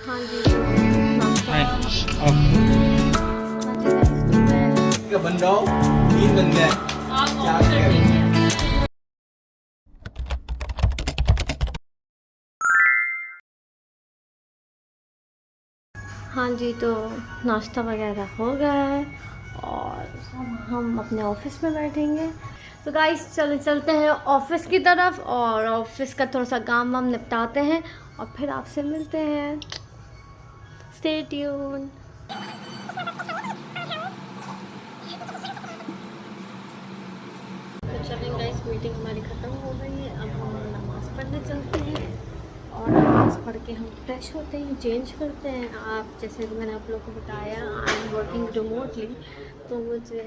हाँ जी तो नाश्ता का बन रहा हूँ, 3 बन गया है। चार क्या? हाँ जी तो नाश्ता वगैरह हो गया है और हम अपने ऑफिस में बैठेंगे। तो गाइस चलते हैं ऑफिस की तरफ और ऑफिस का थोड़ा सा काम वाम निपटाते हैं और फिर आपसे मिलते हैं। Stay tune. तो चलें गाइस, मीटिंग हमारी ख़त्म हो गई है। अब हम नमाज़ पढ़ने चलते हैं और नमाज़ पढ़ के हम फ्रेश होते हैं, चेंज करते हैं। आप जैसे कि मैंने आप लोगों को बताया, आई एम वर्किंग रिमोटली, तो मुझे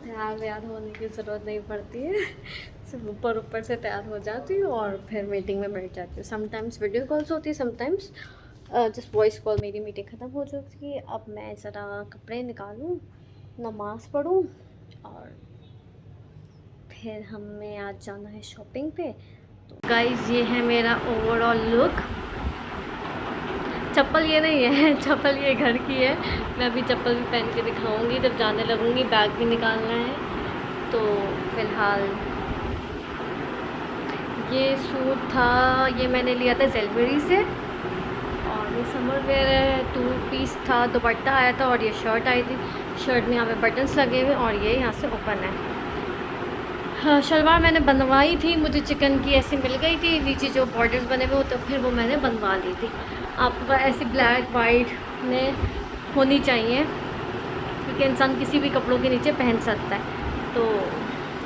तैयार व्यार होने की ज़रूरत नहीं पड़ती है। सिर्फ ऊपर से तैयार हो जाती हूँ और फिर मीटिंग में बैठ जाती हूँ। समटाइम्स वीडियो कॉल्स होती है, समटाइम्स जस्ट वॉइस कॉल। मेरी मीटिंग ख़त्म हो चुकी है। अब मैं ज़रा कपड़े निकालूँ, नमाज़ पढ़ूँ और फिर हमें आज जाना है शॉपिंग पे। तो गाइस ये है मेरा ओवरऑल लुक। चप्पल ये नहीं है, चप्पल ये घर की है। मैं अभी चप्पल भी पहन के दिखाऊंगी जब जाने लगूंगी। बैग भी निकालना है। तो फ़िलहाल ये सूट था, ये मैंने लिया था जेलबेरी से और ये समर वेयर है। 2 पीस था, दुपट्टा आया था और ये शर्ट आई थी। शर्ट में यहाँ पे बटन्स लगे हुए और ये यहाँ से ओपन है। हाँ, शलवार मैंने बनवाई थी, मुझे चिकन की ऐसी मिल गई थी, नीचे जो बॉर्डर्स बने हुए तो फिर वो मैंने बनवा ली थी। आपको ऐसी ब्लैक वाइट में होनी चाहिए क्योंकि इंसान किसी भी कपड़ों के नीचे पहन सकता है। तो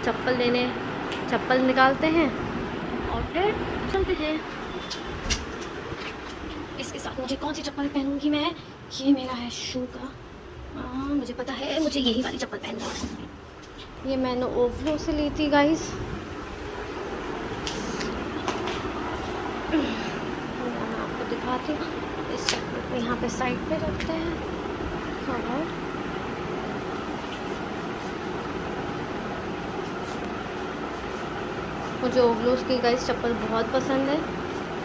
चप्पल निकालते हैं और फिर चलते हैं। इसके साथ मुझे कौन सी चप्पल पहनूंगी मैं? ये मेरा है शू का। मुझे पता है मुझे यही वाली चप्पल पहनना है। ये मैंने ओवलो से ली थी गाइस। मैं आपको दिखाती हूँ। इस चप्पल को यहाँ पे साइड पे रखते हैं और मुझे ओवलोस की गाइस चप्पल बहुत पसंद है।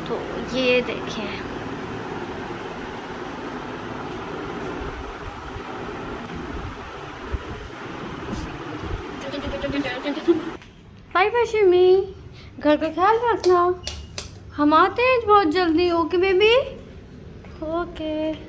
तो ये देखें, बाय बाय शिमी, घर का ख्याल रखना। हम आते हैं बहुत जल्दी। Okay baby, okay.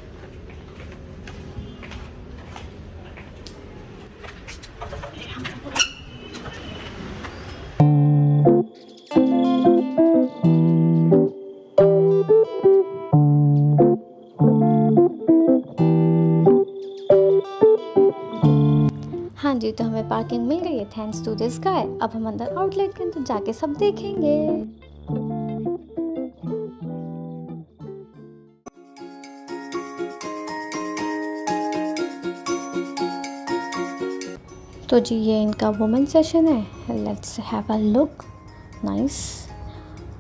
हाँ जी तो हमें पार्किंग मिल गई है थैंक्स टू दिस गाय। अब हम अंदर आउटलेट के अंदर जाके सब देखेंगे। तो जी ये इनका वुमेन सेशन है। Let's have a look nice.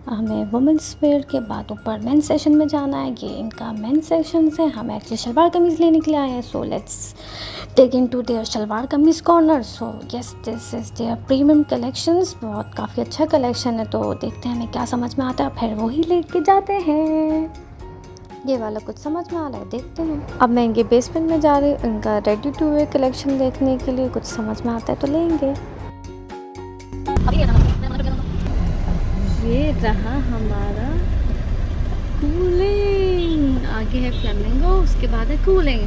हमें वुमेंस वेयर के बाद ऊपर मेन सेशन में जाना है। ये इनका मेन सेशन है। हम एक्चुअली शलवार कमीज़ लेने के लिए आए हैं। So let's take into their shalwar kameez corner. So yes this is their premium collections. बहुत काफ़ी अच्छा कलेक्शन है। तो देखते हैं हमें क्या समझ में आता है, फिर वही लेके जाते हैं। ये वाला कुछ समझ में आ रहा है, देखते हैं। अब मैं इनके बेसमेंट में जा रही हूँ इनका रेडी टू वेयर कलेक्शन देखने के लिए। कुछ समझ में आता है तो लेंगे। ये रहा हमारा कूलिंग। आगे है फ्लेमिंगो, उसके बाद है cooling.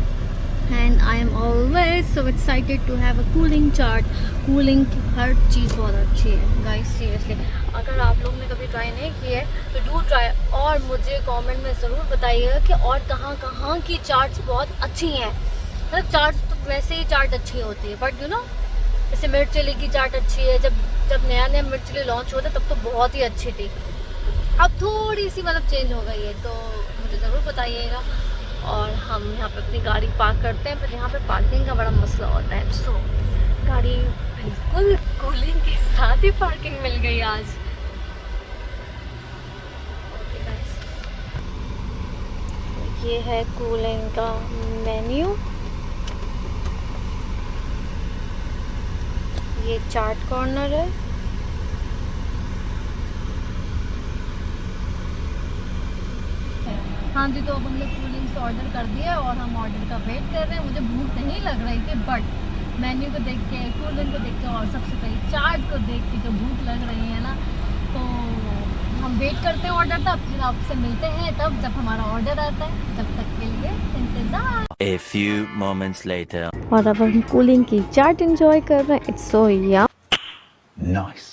And I am always so excited to have a cooling chart. Cooling की हर चीज़ बहुत अच्छी है गाइस, सीरियसली। अगर आप लोग ने कभी ट्राई नहीं की है तो डू ट्राई और मुझे कमेंट में ज़रूर बताइएगा कि और कहाँ कहाँ की चार्ट्स बहुत अच्छी हैं। मतलब चार्ट्स तो वैसे ही चार्ट अच्छी होती है, बट यू नो जैसे मिर्च चिली की चाट अच्छी है। जब नया मिर्च चिली लॉन्च हुआ था तब तो बहुत ही अच्छी थी। अब थोड़ी सी मतलब चेंज हो गई है, तो मुझे ज़रूर बताइएगा। और हम यहाँ पे अपनी गाड़ी पार्क करते हैं, पर यहाँ पे पार्किंग का बड़ा मसला होता है। सो गाड़ी बिल्कुल कूलिंग के साथ ही पार्किंग मिल गई आज। ओके गाइस, ये है कूलिंग का मेन्यू। ये चार्ट कॉर्नर है। हाँ हाँ जी, तो अब हम लोग कूल ड्रिंक्स ऑर्डर कर दिया और हम ऑर्डर का वेट कर रहे हैं। मुझे भूख नहीं लग रही थी, बट मेन्यू को देख के, कूल ड्रिंक को देख के और सबसे पहले चाट को देख के जो भूख लग रही है ना, तो हम वेट करते हैं ऑर्डर तक, फिर आपसे मिलते हैं तब जब हमारा ऑर्डर आता है। जब तक के लिए इंतजार। A few moments later. और अब हम कूलिंग की चाट एंजॉय कर रहे हैं। It's so yum. Nice.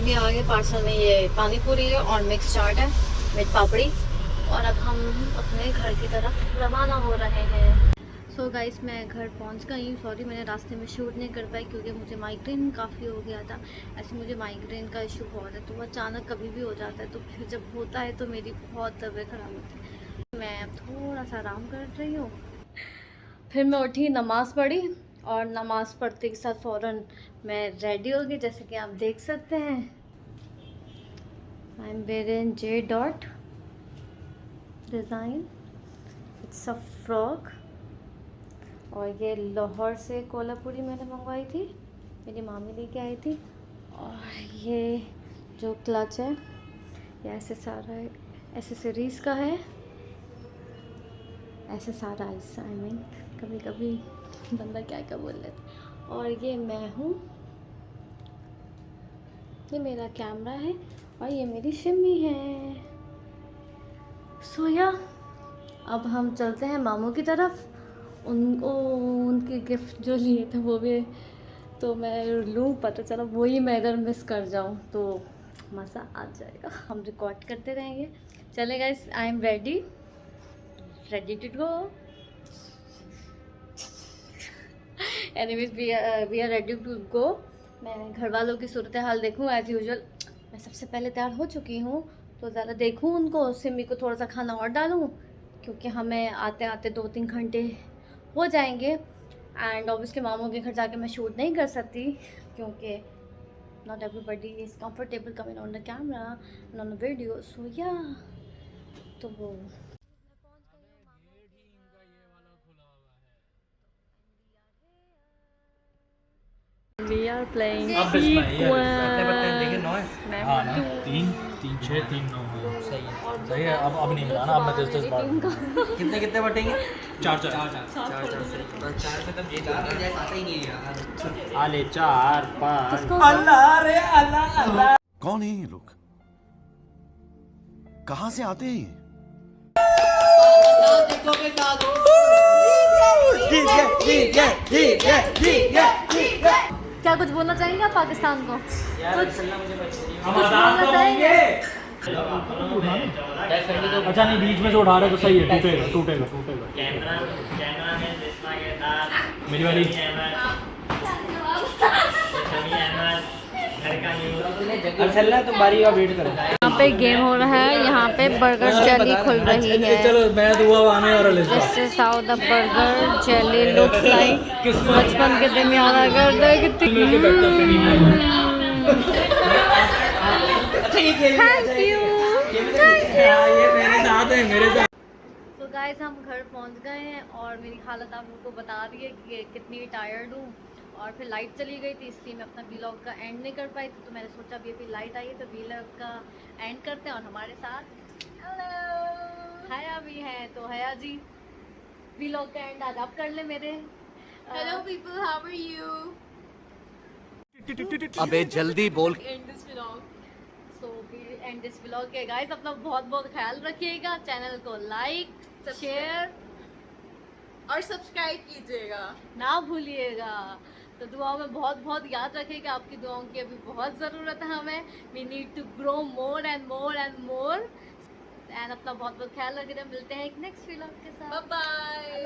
भी आगे पार्सल में ये पानी पूरी है और मिक्स चाट है विद पापड़ी। और अब हम अपने घर की तरफ रवाना हो रहे हैं। सो गाइस, मैं घर पहुंच गई हूँ। सॉरी मैंने रास्ते में शूट नहीं कर पाई क्योंकि मुझे माइग्रेन काफ़ी हो गया था। ऐसे मुझे माइग्रेन का इशू बहुत है, तो वो अचानक कभी भी हो जाता है, तो फिर जब होता है तो मेरी बहुत तबीयत ख़राब होती है। मैं अब थोड़ा सा आराम कर रही हूँ। फिर मैं उठी, नमाज़ पढ़ी और नमाज़ पढ़ते के साथ फ़ौरन मैं रेडी हो गई, जैसे कि आप देख सकते हैं। I am wearing J dot design, it's a frock. और ये लाहौर से कोल्हापुरी मैंने मंगवाई थी, मेरी मामी लेके आई थी। और ये जो क्लच है ये ऐसे सारा एसेसरीज़ का है, ऐसे सारा आई मीन कभी कभी बंदा क्या क्या बोल लेता। और ये मैं हूँ, ये मेरा कैमरा है और ये मेरी शिम्मी है। सोया, अब हम चलते हैं मामू की तरफ। उनको उनके गिफ्ट जो लिए थे वो भी तो मैं लूँ, पता चला वही मैं इधर मिस कर जाऊँ तो मज़ा आ जाएगा। हम रिकॉर्ड करते रहेंगे। चले guys, I am ready to go. Anyways we are ready to go. मैं घर वालों की सूरत हाल देखूँ एज़ यूजुअल। मैं सबसे पहले तैयार हो चुकी हूँ, तो ज़रा देखूँ उनको, सिमी को थोड़ा सा खाना और डालूँ क्योंकि हमें आते आते 2-3 घंटे हो जाएंगे। एंड ऑब्वियसली मामू के घर जाके मैं शूट नहीं कर सकती क्योंकि not everybody is comfortable coming on the camera and on the video. So yeah, तो वो We are playing sequence. हाँ ना, 3 3 6 3 9 सही है। अब नहीं मिला ना, अब मैं 10 बार कितने बटेंगे? 4 चार में तब ये आता ही नहीं है यार। आले 4 5 अल्लाह रे अल्लाह अल्लाह। कौन है ये लोग? कहां से आते हैं ये? क्या कुछ बोलना चाहेंगे आप पाकिस्तान को? कुछ हम बोलना चाहेंगे? अच्छा नहीं, बीच में से उठा रहे तो सही है, टूटेगा मेरी वाली। तुम बारी का वेट करो। यहाँ पे गेम हो रहा है, यहाँ पे बर्गर जेली खुल रही है। चलो मैं दुआ आने और this is how the burger jelly looks like. बचपन के दिन याद आ गए कितनी। Thank you. तो गाइस, हम घर पहुँच गए हैं और मेरी हालत आप लोगों को बता रही है कि कितनी टायर्ड हूँ। और फिर लाइट चली गई थी, इसलिए मैं अपना व्लॉग का एंड नहीं कर पाई थी। तो मैंने सोचा अभी लाइट आई है तो व्लॉग का एंड करते हैं। और हमारे साथ हेलो हया भी हैं, तो हया जी व्लॉग का एंड आज आप कर ले मेरे। Hello people, how are you? अबे जल्दी बोल। सो एंड दिस व्लॉग के गाइस, अपना बहुत बहुत ख्याल रखिएगा। चैनल को लाइक शेयर और सब्सक्राइब कीजिएगा ना भूलिएगा। तो दुआओं में बहुत बहुत याद रखिएगा। आपकी दुआओं की अभी बहुत ज़रूरत है हमें। We need to grow more and more and more. And अपना बहुत बहुत ख्याल रखिएगा। मिलते हैं एक नेक्स्ट व्लॉग के साथ। Bye bye.